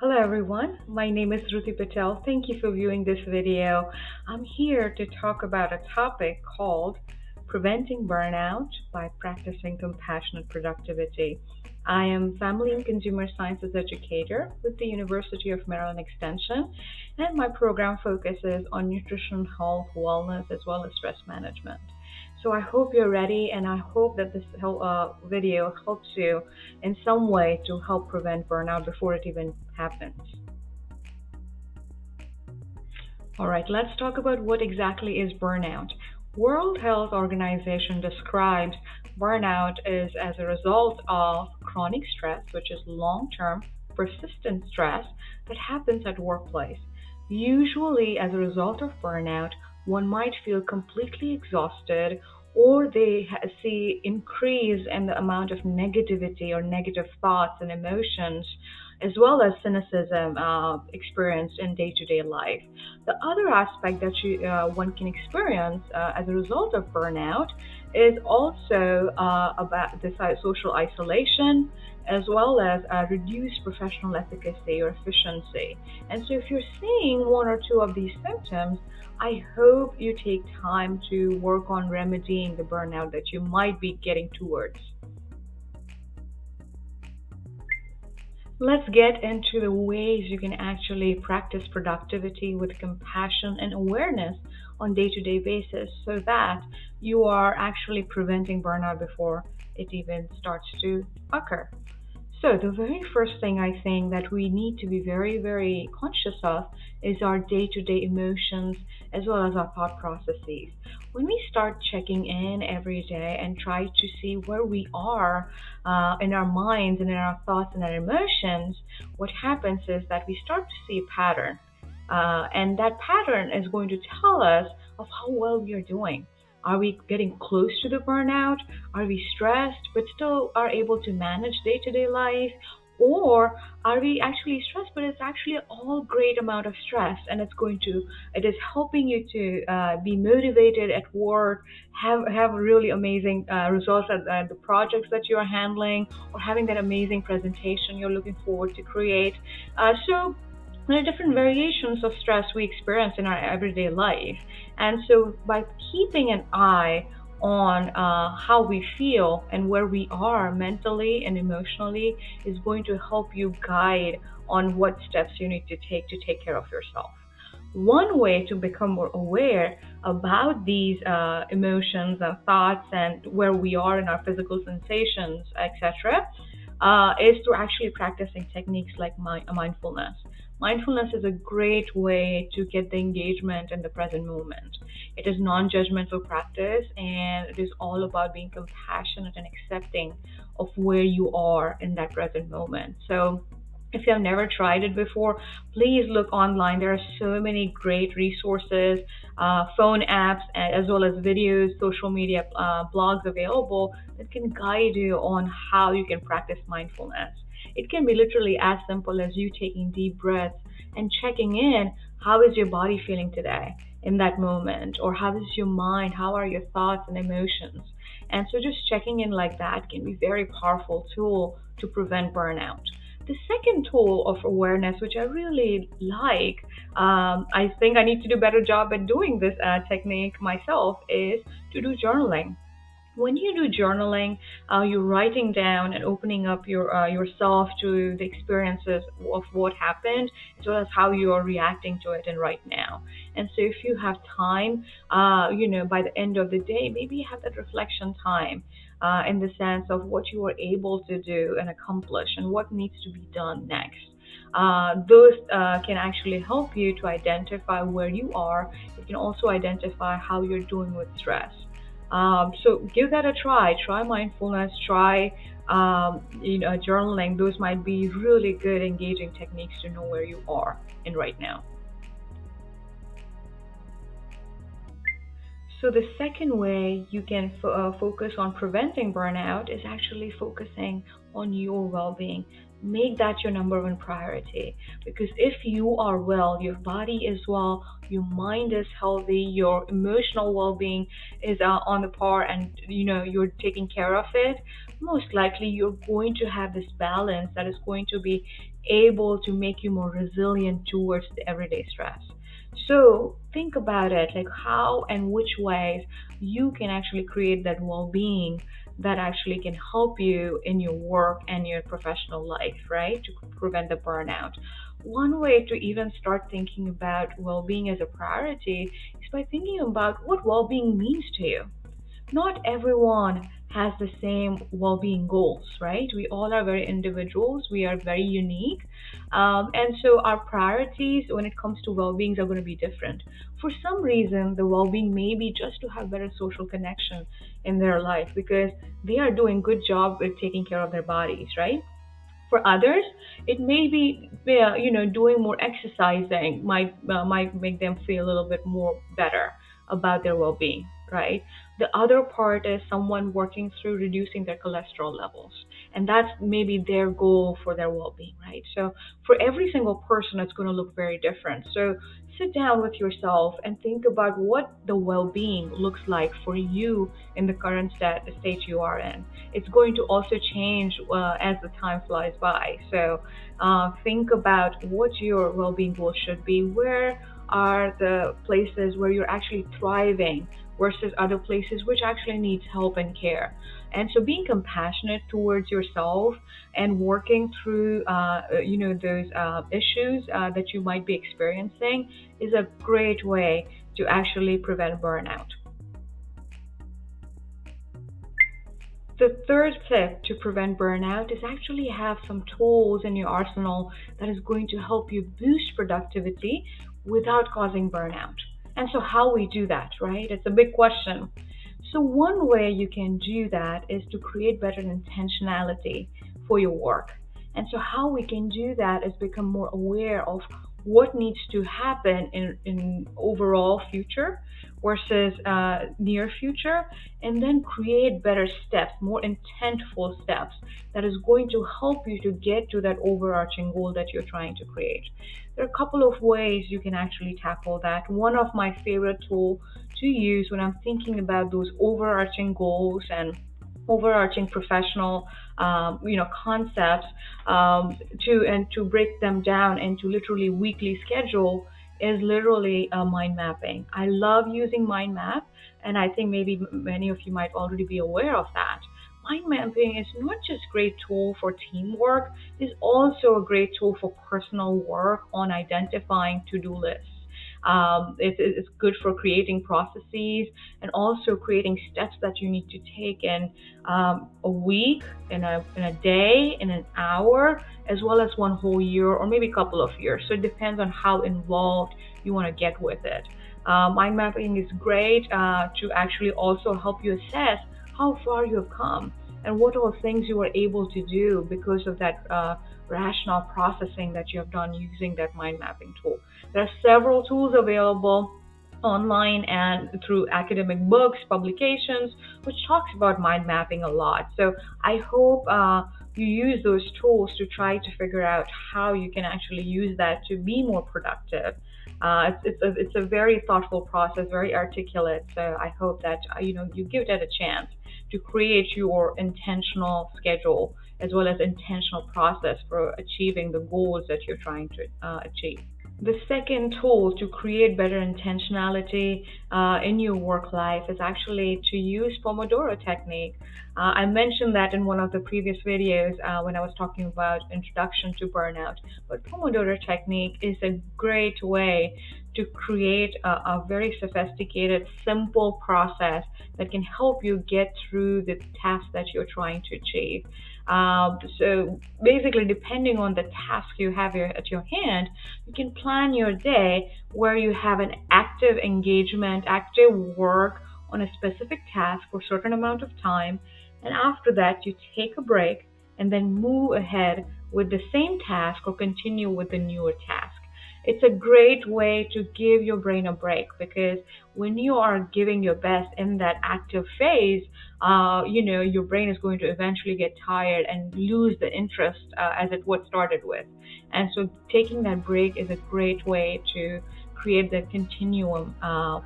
Hello everyone, my name is Dhruti Patel. Thank you for viewing this video. I'm here to talk about a topic called preventing burnout by practicing compassionate productivity. I am family and consumer sciences educator with the University of Maryland Extension, and my program focuses on nutrition, health, wellness, as well as stress management. So I hope you're ready, and I hope that this video helps you in some way to help prevent burnout before it even happens. All right, let's talk about what exactly is burnout. World Health Organization describes burnout is as a result of chronic stress, which is long-term persistent stress that happens at workplace. Usually as a result of burnout, one might feel completely exhausted or they see increase in the amount of negativity or negative thoughts and emotions as well as cynicism experienced in day-to-day life. The other aspect that one can experience as a result of burnout is also about the social isolation as well as reduced professional efficacy or efficiency. And so, if you're seeing one or two of these symptoms, I hope you take time to work on remedying the burnout that you might be getting towards. Let's get into the ways you can actually practice productivity with compassion and awareness on day-to-day basis so that you are actually preventing burnout before it even starts to occur. So, the very first thing I think that we need to be very, very conscious of is our day to day emotions as well as our thought processes. When we start checking in every day and try to see where we are in our minds and in our thoughts and our emotions, what happens is that we start to see a pattern. And that pattern is going to tell us of how well we are doing. Are we getting close to the burnout? Are we stressed but still are able to manage day to day life? Or are we actually stressed but it's actually all great amount of stress and it is helping you to be motivated at work, have really amazing results at the projects that you are handling, or having that amazing presentation you're looking forward to create. So there are different variations of stress we experience in our everyday life. And so, by keeping an eye on how we feel and where we are mentally and emotionally, is going to help you guide on what steps you need to take care of yourself. One way to become more aware about these emotions and thoughts and where we are in our physical sensations, etc., is to actually practicing techniques like mindfulness. Mindfulness is a great way to get the engagement in the present moment. It is non judgmental practice and it is all about being compassionate and accepting of where you are in that present moment. So, if you have never tried it before, please look online. There are so many great resources, phone apps, as well as videos, social media, blogs available that can guide you on how you can practice mindfulness. It can be literally as simple as you taking deep breaths and checking in. How is your body feeling today in that moment? Or how is your mind? How are your thoughts and emotions? And so just checking in like that can be a very powerful tool to prevent burnout. The second tool of awareness, which I really like, I think I need to do a better job at doing this technique myself, is to do journaling. When you do journaling, you're writing down and opening up yourself to the experiences of what happened, as well as how you are reacting to it and right now. And so, if you have time, by the end of the day, maybe have that reflection time. In the sense of what you were able to do and accomplish and what needs to be done next. Those can actually help you to identify where you are. It can also identify how you're doing with stress. So give that a try. Try mindfulness. Try journaling. Those might be really good engaging techniques to know where you are in right now. So the second way you can focus on preventing burnout is actually focusing on your well-being. Make that your number one priority because if you are well, your body is well, your mind is healthy, your emotional well-being is on the par, and you're taking care of it. Most likely, you're going to have this balance that is going to be able to make you more resilient towards the everyday stress. So think about it, like how and which ways you can actually create that well-being that actually can help you in your work and your professional life, right? To prevent the burnout. One way to even start thinking about well-being as a priority is by thinking about what well-being means to you. Not everyone has the same well-being goals, right? We all are very individuals. We are very unique, and so our priorities when it comes to well-beings are going to be different. For some reason, the well-being may be just to have better social connection in their life because they are doing good job with taking care of their bodies, right? For others, it may be doing more exercising might make them feel a little bit more better about their well-being, right? The other part is someone working through reducing their cholesterol levels, and that's maybe their goal for their well-being, right? So for every single person, it's going to look very different. So sit down with yourself and think about what the well-being looks like for you in the current state you are in. It's going to also change as the time flies by. So think about what your well-being goals should be. Where are the places where you're actually thriving versus other places which actually needs help and care? And so being compassionate towards yourself and working through those issues that you might be experiencing is a great way to actually prevent burnout. The third tip to prevent burnout is actually have some tools in your arsenal that is going to help you boost productivity without causing burnout. And so how we do that, right? It's a big question. So one way you can do that is to create better intentionality for your work. And so how we can do that is become more aware of what needs to happen in overall future versus near future, and then create better steps, more intentful steps that is going to help you to get to that overarching goal that you're trying to create. There are a couple of ways you can actually tackle that. One of my favorite tools to use when I'm thinking about those overarching goals and overarching professional concepts, to break them down into literally weekly schedule is literally mind mapping. I love using mind map, and I think maybe many of you might already be aware of that. Mind mapping is not just great tool for teamwork, it's also a great tool for personal work on identifying to-do lists. It's good for creating processes and also creating steps that you need to take in a week, in a day, in an hour, as well as one whole year or maybe a couple of years. So it depends on how involved you want to get with it. Mind mapping is great to actually also help you assess how far you have come and what are things you were able to do because of that rational processing that you have done using that mind mapping tool. There are several tools available online and through academic books, publications, which talks about mind mapping a lot. So I hope you use those tools to try to figure out how you can actually use that to be more productive. It's a very thoughtful process, very articulate. So I hope that you give that a chance to create your intentional schedule as well as intentional process for achieving the goals that you're trying to achieve. The second tool to create better intentionality in your work life is actually to use Pomodoro technique. I mentioned that in one of the previous videos when I was talking about introduction to burnout. But Pomodoro technique is a great way to create a very sophisticated, simple process that can help you get through the task that you're trying to achieve. So basically, depending on the task you have at your hand, you can plan your day where you have an active engagement, active work on a specific task for a certain amount of time. And after that, you take a break and then move ahead with the same task or continue with the newer task. It's a great way to give your brain a break because when you are giving your best in that active phase, your brain is going to eventually get tired and lose the interest as it was started with. And so taking that break is a great way to create the continuum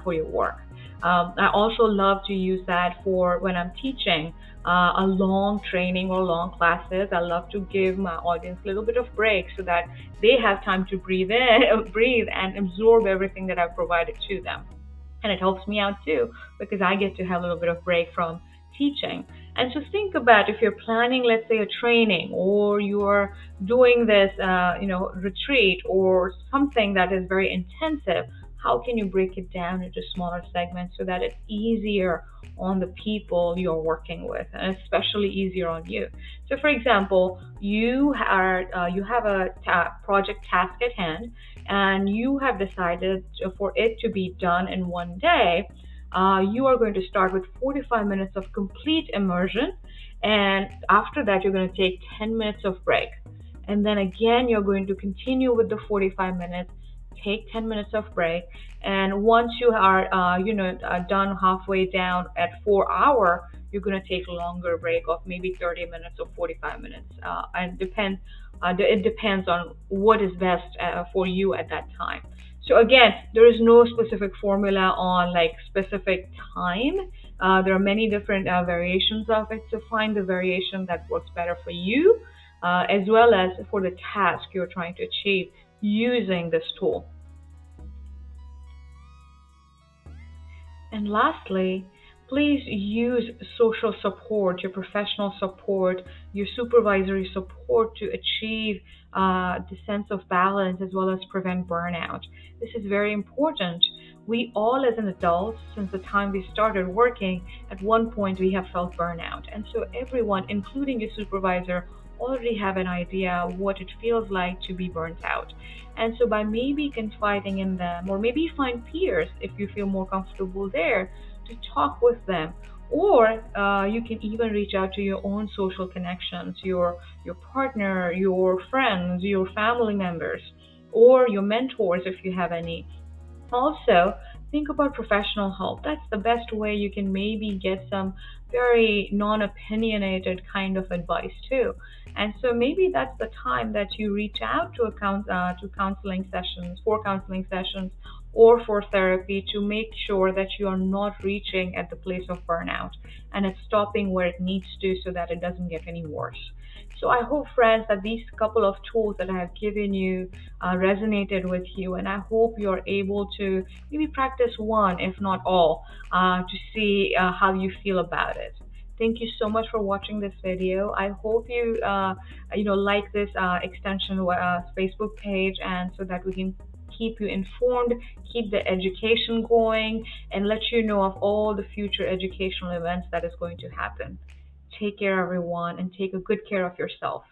for your work. I also love to use that for when I'm teaching a long training or long classes. I love to give my audience a little bit of break so that they have time to breathe in, breathe, and absorb everything that I've provided to them. And it helps me out too because I get to have a little bit of break from teaching. And so think about if you're planning, let's say, a training, or you're doing this, retreat or something that is very intensive. How can you break it down into smaller segments so that it's easier on the people you're working with, and especially easier on you? So, for example, you have a project task at hand, and you have decided for it to be done in one day. You are going to start with 45 minutes of complete immersion, and after that, you're going to take 10 minutes of break. And then again, you're going to continue with the 45 minutes, take 10 minutes of break, and once you are, done halfway down at 4 hour, you're going to take a longer break of maybe 30 minutes or 45 minutes, and it depends on what is best for you at that time. So again, there is no specific formula on like specific time. There are many different variations of it. So find the variation that works better for you, as well as for the task you're trying to achieve using this tool. And lastly, please use social support, your professional support, your supervisory support to achieve the sense of balance as well as prevent burnout. This is very important. We all, as an adult, since the time we started working, at one point we have felt burnout. And so everyone, including your supervisor, already have an idea what it feels like to be burnt out. And so by maybe confiding in them, or maybe find peers if you feel more comfortable there to talk with them, or you can even reach out to your own social connections, your partner, your friends, your family members, or your mentors if you have any. Also, think about professional help. That's the best way you can maybe get some very non opinionated kind of advice too. And so maybe that's the time that you reach out to to counseling sessions, for counseling sessions, or for therapy to make sure that you are not reaching at the place of burnout and it's stopping where it needs to so that it doesn't get any worse. So I hope, friends, that these couple of tools that I have given you resonated with you, and I hope you're able to maybe practice one, if not all, to see how you feel about it. Thank you so much for watching this video. I hope you like this extension Facebook page, and so that we can keep you informed, keep the education going, and let you know of all the future educational events that is going to happen. Take care, everyone, and take a good care of yourself.